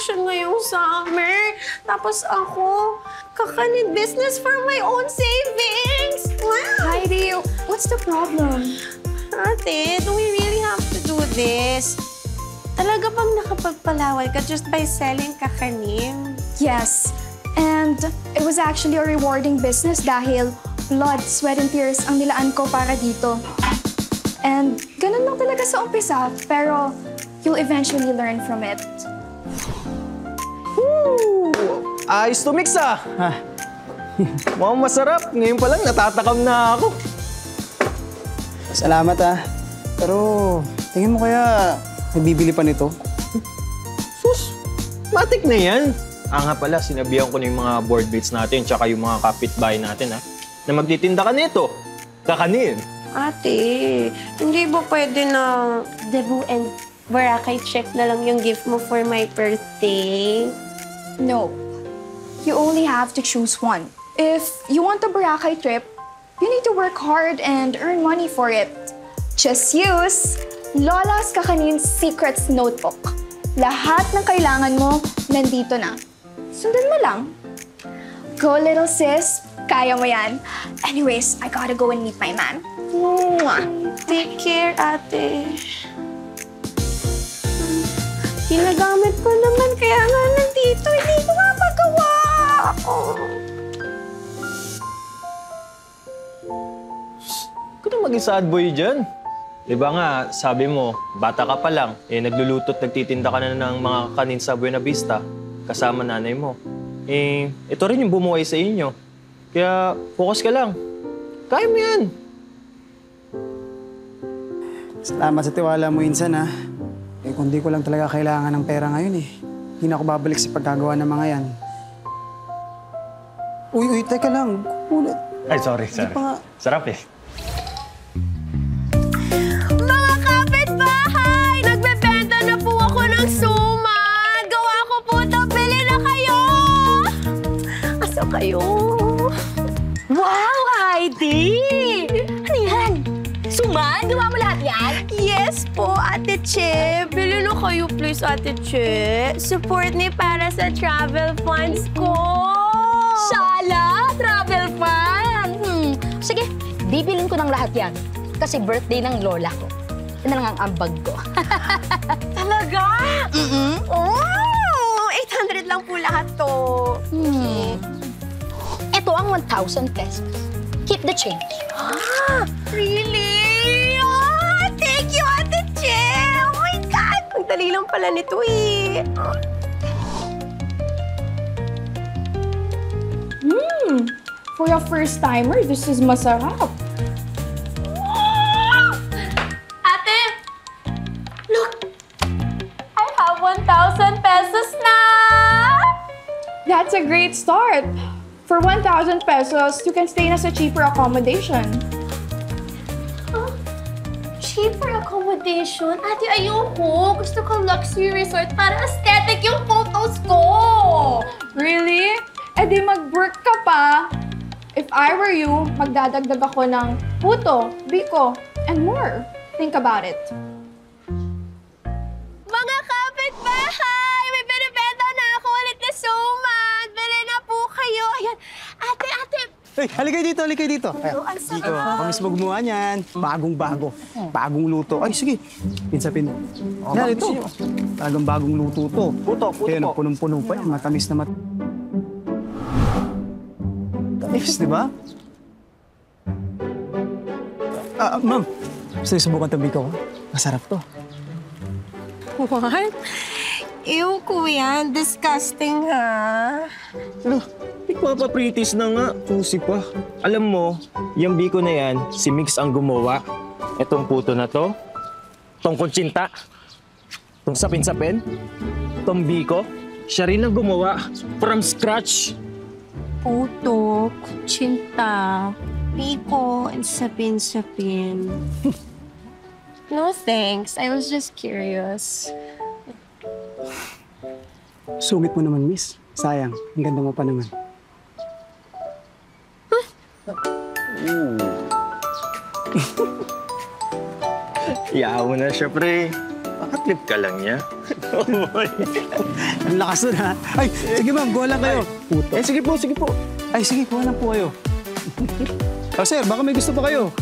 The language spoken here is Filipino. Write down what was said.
bakasyon ngayong summer. Tapos ako, kakanin business for my own savings. Wow! Heidi, what's the problem? Ate, do we really have to do this? Talaga bang nakapagpalaway ka just by selling kakanin? Yes. And it was actually a rewarding business dahil blood, sweat, and tears ang nilaan ko para dito. And ganun lang talaga sa umpisa, pero you'll eventually learn from it. Woo! Ayos to mix ah! Mukhang masarap. Ngayon pa lang natatakam na ako. Salamat ah. Pero tingin mo kaya nabibili pa nito? Sus, matik na yan. Nga pala, sinabihan ko na yung mga board mates natin tsaka yung mga kapitbahay natin na magtitinda ka nito. Kakanin. Ate, hindi ba pwede na Debu and Boracay trip na lang yung gift mo for my birthday? No. You only have to choose one. If you want a Boracay trip, you need to work hard and earn money for it. Just use Lola's Kakanin's Secrets Notebook. Lahat ng kailangan mo, nandito na. Sundan mo lang. Go, little sis. Kaya mo yan. Anyways, I gotta go and meet my man. Mwah. Take care, ate. Ginagamit ko naman, kaya nga nandito. Hindi ko nga magawa. Huwag ka na maging sad boy dyan. Diba nga, sabi mo, bata ka pa lang, nagluluto at nagtitinda ka na ng mga kanin sa Buena Vista kasama nanay mo. Ito rin yung bumuhay sa inyo. Kaya focus ka lang. Kaya mo yan. Salamat sa tiwala mo, Insan ah. Kung di ko lang talaga kailangan ng pera ngayon eh. Hindi na ako babalik sa pagkagawa ng mga yan. Uy, teka lang. Ay, sorry. Sarap eh. Mga kapitbahay! Nagbebenta na po ako ng suman! Gawa ko po ito! Bili na kayo! Asa kayo? Wow, Heidi! Ano yan? Suman? Gawa mo lahat yan? Yes po, Ate Che. Bili na kayo, please, Ate Che. Support ni para sa travel funds ko. Shala! Travel fan! Sige, bibilin ko ng lahat yan. Kasi birthday ng lola ko. Yan na lang ang ambag ko. Talaga? Oh! 800 lang po lahat to. Ito ang 1,000 pesos. Keep the change. Really? Oh, thank you, Ate Che! Oh my God! Ang dali lang pala nito eh. For a first-timer, this is masarap. Ate! Look! I have 1,000 pesos na! That's a great start. For 1,000 pesos, you can stay in a cheaper accommodation. Cheaper accommodation? Ate, ayoko. Gusto ko luxury resort para aesthetic yung photos ko. Really? Eh di mag-work ka pa. If I were you, magdadagdag ako ng puto, biko, and more. Think about it. Mga kapitbahay! May binibenta na ako ulit na suman! Bili na po kayo! Ayan, ate! Hey, halika dito. Dito, ako mismo gumawa niyan. Bagong-bago. Bagong luto. Ay, sige. Pinsapin. Yan, ito. Talagang bagong luto to. Puto Kaya po. punong-puno pa yan. Matamis na Tamis, di ba? Ma'am. Gusto niyo subukan itong biko ko? Masarap to. What? Ew ko yan. Disgusting, ha? Ano? Nagpapapritis na nga. Susi pa. Alam mo, yung biko na yan, si Mix ang gumawa. Itong puto na to, itong kutsinta, itong sapin-sapin, itong biko, siya rin ang gumawa from scratch. Puto, kutsinta, biko, and sapin-sapin. No thanks. I was just curious. Sungit mo naman, miss. Sayang, ang ganda mo pa naman. Iyaw mo na siya, pre. Bakit trip ka lang niya. Ang lakas nun, ha? Ay, sige ma'am, kuha lang kayo. Puto. Sige po, sige po. Ay, sige, kuha lang po kayo. Oh, sir, baka may gusto pa kayo.